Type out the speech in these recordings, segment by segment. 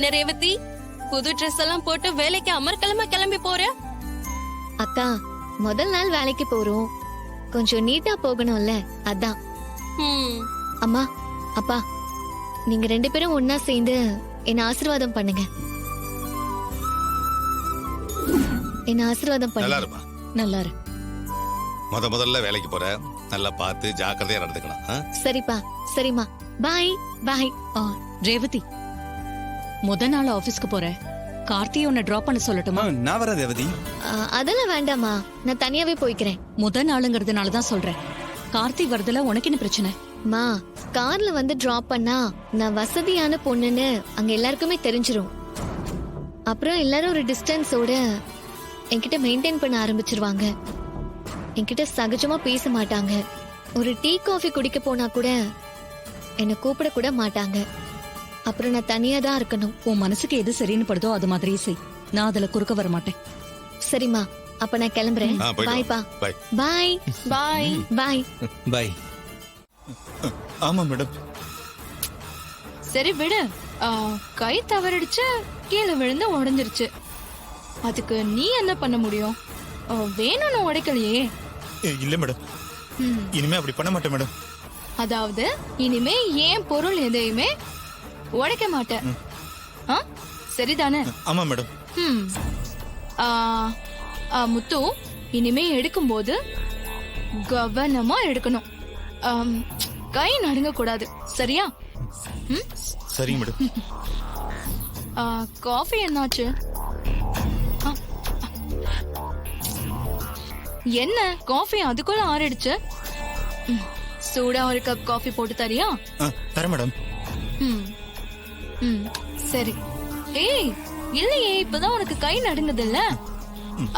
என்ன ரேவதி, புது ட்ரெஸ் எல்லாம் போட்டு வேலைக்கு அமர்க்கலமா கிளம்பி போற? அக்கா, முதல் நாள் வேலைக்கு போறோம், கொஞ்சம் நீட்டா போகணும்ல, அதான். அம்மா, அப்பா, நீங்க 2 பேரும் ஒன்னா சேர்ந்து என்ன ஆசீர்வாதம் பண்ணுங்க. என்ன ஆசீர்வாதம் நல்லா பண்ணுங்க. இருப்பா. நல்லா இரு. முதல்ல வேலைக்கு போற, நல்லா பார்த்து ஜாக்கிரதையா நடந்துக்கணும். சரிப்பா, சரிம்மா. பாய் பாய். ரேவதி, முத நாள் ஆபீஸ்க்கு போற, கார்த்தியை உன்னை டிராப் பண்ண சொல்லட்டுமா? நான் வரேன் ரேவதி. அதெல்லாம் வேண்டாமா, நான் தனியாவே போய்க்கிறேன். முத நாளுங்கிறதுனால தான் சொல்றேன். கார்த்தி வரதுல உனக்கு என்ன பிரச்சனை? மா, கார்ல வந்து டிராப் பண்ணா நான் வசதியான பொண்ணுன்னு அங்க எல்லாருக்குமே தெரிஞ்சிரும். அப்புறம் எல்லாரும் ஒரு டிஸ்டன்ஸோட என்கிட்ட மெயின்டைன் பண்ண ஆரம்பிச்சிருவாங்க. என்கிட்ட சகஜமா பேச மாட்டாங்க. ஒரு டீ காஃபி குடிக்க போனா கூட என்ன கூப்பிட கூட மாட்டாங்க. அப்புறம் நான் தனியா தான் இருக்கணும். உன் மனசுக்கு எது சரின்னு படுதோ அது மாதிரியே செய். நான் அதுல குறுக்க வர மாட்டேன். சரிம்மா, அப்ப நான் கிளம்புறேன். பாய்ப்பா. பாய். பாய் பாய் பாய் பாய். ஆமா மேடம். சரி விடு. கை தவறிடுச்சு, கீழே விழுந்து உடைஞ்சிருச்சு. அதுக்கு நீ என்ன பண்ண முடியும்? வேணும்னு உடைக்கலையே. இல்ல மேடம், இனிமே அப்படி பண்ண மாட்டேன் மேடம். அதாவது இனிமே ஏன் பொருள் எதையுமே உடைக்க மாட்டேன், சரிதானே? ஆமா மேடம். முத்து, இனிமே எடுக்கும்போது கவனமா எடுக்கணும். கை நடுங்க கூடாது, சரியா? சரிங்க மேடம். காஃபி என்னாச்சு? என்ன காஃபி அதுக்குள்ள ஆறிடுச்சு? சூடா ஒரு கப் காஃபி போட்டு தரியா? தரேன் மேடம். சரி. ஏய், இல்லையே, இப்பதான் உனக்கு கை நடுங்குது இல்ல?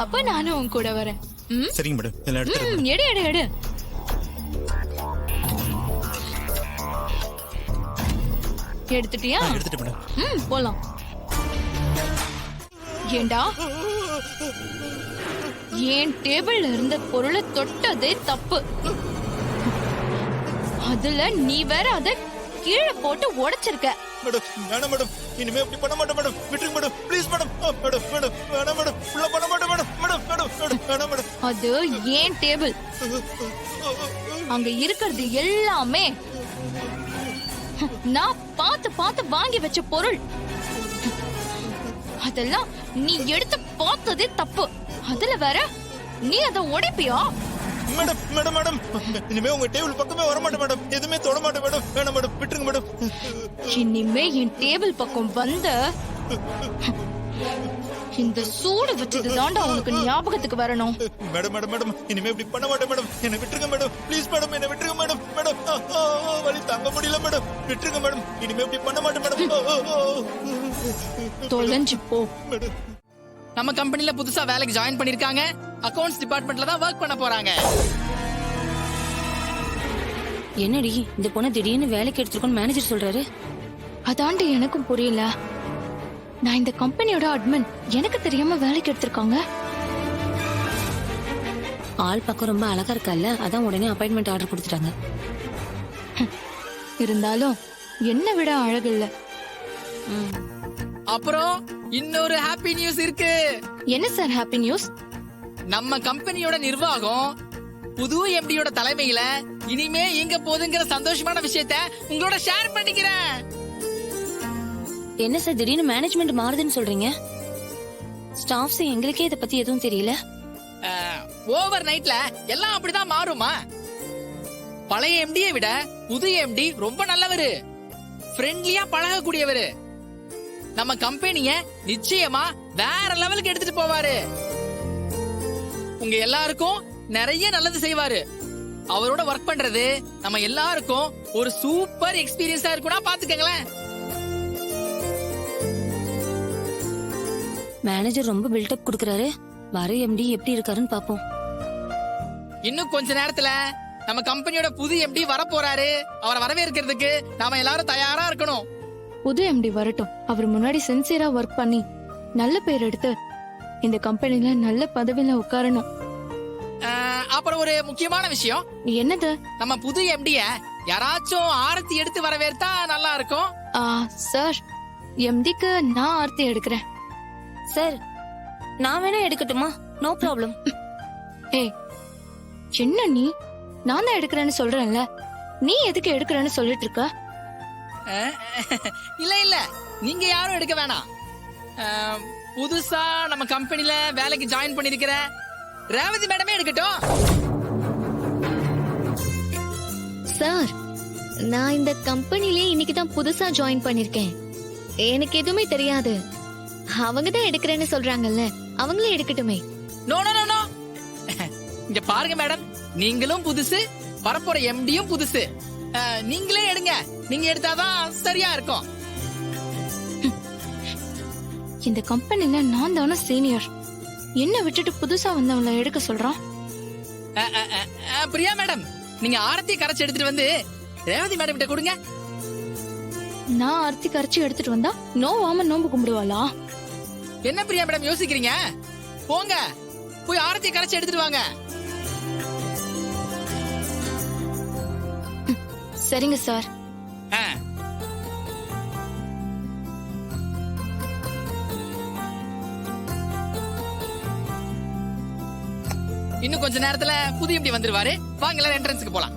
அப்ப நானும் உன் கூட வரேன். சரிங்க மேடம், எல்லாம் எடுத்துறேன். எடு எடு எடு. எடுத்துட்டியா? எடுத்துட்டு மேடம். போலாம். ஏண்டா, என் டேபிள்ல இருந்த பொருளை தொட்டதே தப்பு. அதுல நீ வேற அத கீழே போட்டு உடைச்சிருக்க. மேடம், வேணாம் மேடம், இனிமே அப்படி பண்ண மாட்டேன் மேடம். விட்டுருங்க madam, please madam. Madam madam, வேணாம் மேடம், உள்ள பண்ண மாட்டேன் மேடம். மேடம் மேடம் மேடம், வேணாம் மேடம். அது ஏன் டேபிள். அங்க இருக்கிறது எல்லாமே நான் பார்த்து பார்த்து வாங்கி வச்ச பொருள். அதெல்லாம் நீ எடுத்து பார்த்ததே தப்பு. அதுல வேற நீ அத உடைப்பியா? மேடம் மேடம் மேடம், இனிமே உங்க டேபிள் பக்கமே வர மாட்டேன் மேடம். எதுவுமே தொட மாட்டேன் மேடம். வேணாம் மேடம், விட்டுருங்க மேடம். இனிமே என் டேபிள் பக்கம் வந்த இந்த சூடு வச்சது தாண்டா உனக்கு ஞாபகத்துக்கு வரணும். மேடம் மேடம் மேடம், இனிமே இப்படி பண்ண மாட்டேன் மேடம். என்ன விட்டுருங்க மேடம், ப்ளீஸ் மேடம், என்ன விட்டுருங்க மேடம். மேடம், வலி தாங்க முடியல மேடம், விட்டுருங்க மேடம். இனிமே இப்படி பண்ண மாட்டேன் மேடம். தொலைஞ்சு போ. நம்ம கம்பெனில புதுசா வேலைக்கு ஜாயின் பண்ணிருக்காங்க. அக்கவுண்ட்ஸ் டிபார்ட்மெண்ட்ல தான் வர்க் பண்ண போறாங்க. என்னடி இந்த பொண்ணு திடீர்னு வேலைக்கு எடுத்துருக்கோன்னு மேனேஜர் சொல்றாரு? அதாண்டி எனக்கும் புரியல. நான் இந்த கம்பெனியோட அட்மின், எனக்கு தெரியாம வேலைக்கு எடுத்திருக்காங்க. ஆள் பக்கம் ரொம்ப அழகா இருக்கல்ல, அதான் உடனே அப்பாயின்மெண்ட் ஆர்டர் கொடுத்துட்டாங்க. இருந்தாலும் என்ன விட அழகு இல்ல. அப்புறம் இன்னொரு ஹாப்பி நியூஸ் இருக்கு. என்ன சார் ஹாப்பி நியூஸ்? நம்ம கம்பெனியோட நிர்வாகம் புது எம்டியோட தலைமையில இனிமே எங்க போகுதுங்கிற சந்தோஷமான விஷயத்த உங்களோட ஷேர் பண்ணிக்கிறேன். என்ன சார் திடீர்னு மேனேஜ்மெண்ட் மாறுதுன்னு சொல்றீங்க? ஸ்டாஃப்ஸ் எங்களுக்கே இத பத்தி எதுவும் தெரியல. ஓவர் நைட்ல எல்லாம் அப்படிதான் மாறுமா? பழைய எம்டியை விட புது எம்டி ரொம்ப நல்லவரு, ஃப்ரெண்ட்லியா பழகக்கூடியவரு. நம்ம கம்பெனிய நிச்சயமா வேற லெவலுக்கு எடுத்துட்டு போவாரு. உங்க எல்லாருக்கும் நிறைய நல்லது செய்வாரு. அவரோட ஒர்க் பண்றது நம்ம எல்லாருக்கும் ஒரு சூப்பர் எக்ஸ்பீரியன்ஸா இருக்கும்னா பாத்துக்கங்களேன். மேனேஜர் ரொம்ப பில்டப் கொடுக்கறாரு. வர எம்டி எப்படி இருக்காருன்னு பாப்போம். இன்னும் கொஞ்ச நேரத்துல நம்ம கம்பெனியோட புது எம்டி வர போறாரு. அவரை வரவேற்கிறதுக்கு நாம எல்லாரும் தயாரா இருக்கணும். புது எம்டி வரட்டும். அவர் முன்னாடி சின்சியரா ஒர்க் பண்ணி நல்ல பேர் எடுத்து இந்த கம்பெனில நல்ல பதவியில உட்காரணும். அப்புறம் ஒரு முக்கியமான விஷயம். என்னது? நம்ம புது எம்டிய யாராச்சும் ஆரத்தி எடுத்து வரவேற்றா நல்லா இருக்கும். சார், எம்டிக்கு நான் ஆர்த்தி எடுக்கிறேன். சார் நான் வேணா எடுக்கட்டுமா? No problem. ஏய், என்ன நீ? நான் தான் எடுக்கிறேன்னு சொல்றேன்ல, நீ எதுக்கு எடுக்கிறேன்னு சொல்லிட்டு இருக்க? இல்ல இல்ல, நீங்க யாரும் எடுக்க வேணாம். புதுசா நம்ம கம்பெனில வேலைக்கு ஜாயின் பண்ணிருக்கிற ரேவதி மேடமே எடுக்கட்டும். சார், நான் இந்த கம்பெனிலே இன்னைக்கு தான் புதுசா ஜாயின் பண்ணிருக்கேன். எனக்கு எதுவுமே தெரியாது. அவங்க தான் எடுக்கிறேன்னு சொல்றாங்கல்ல, அவங்களே எடுக்கட்டுமே. நோ நோ நோ நோ, இங்க பாருங்க மேடம், நீங்களும் புதுசு, வரப்போற எம்டியும் புதுசு. நீங்களே எடுங்க, நீங்க எடுத்தாதான் சரியா இருக்கும். இந்த கம்பெனில நான் தானே சீனியர், என்ன விட்டுட்டு புதுசா வந்தவங்கள எடுக்க சொல்றான். பிரியா மேடம், நீங்க ஆரத்தி கரைச்சு எடுத்துட்டு வந்து ரேவதி மேடம் கிட்ட கொடுங்க. நான் ஆர்த்தி கரைச்சி எடுத்துட்டு வந்தா நோவாம நோம்பு கும்பிடுவாளா? என்ன பிரியா மேடம் யோசிக்கிறீங்க? போங்க, போய் ஆரத்தி கரைச்சு எடுத்துட்டு வாங்க. சரிங்க சார். இன்னும் கொஞ்ச நேரத்துல புது எம்டி வந்துருவாரு. வாங்க எல்லாரும் என்ட்ரன்ஸ்க்கு போலாம்.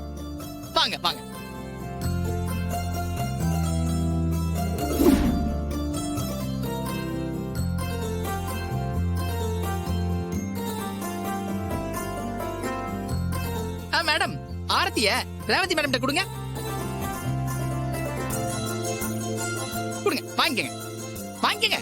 வாங்க வாங்க. மேடம், ஆரத்திய ரேவதி மேடம் கொடுங்க. கொடுங்க, வாங்கிக்கங்க வாங்கிக்கங்க.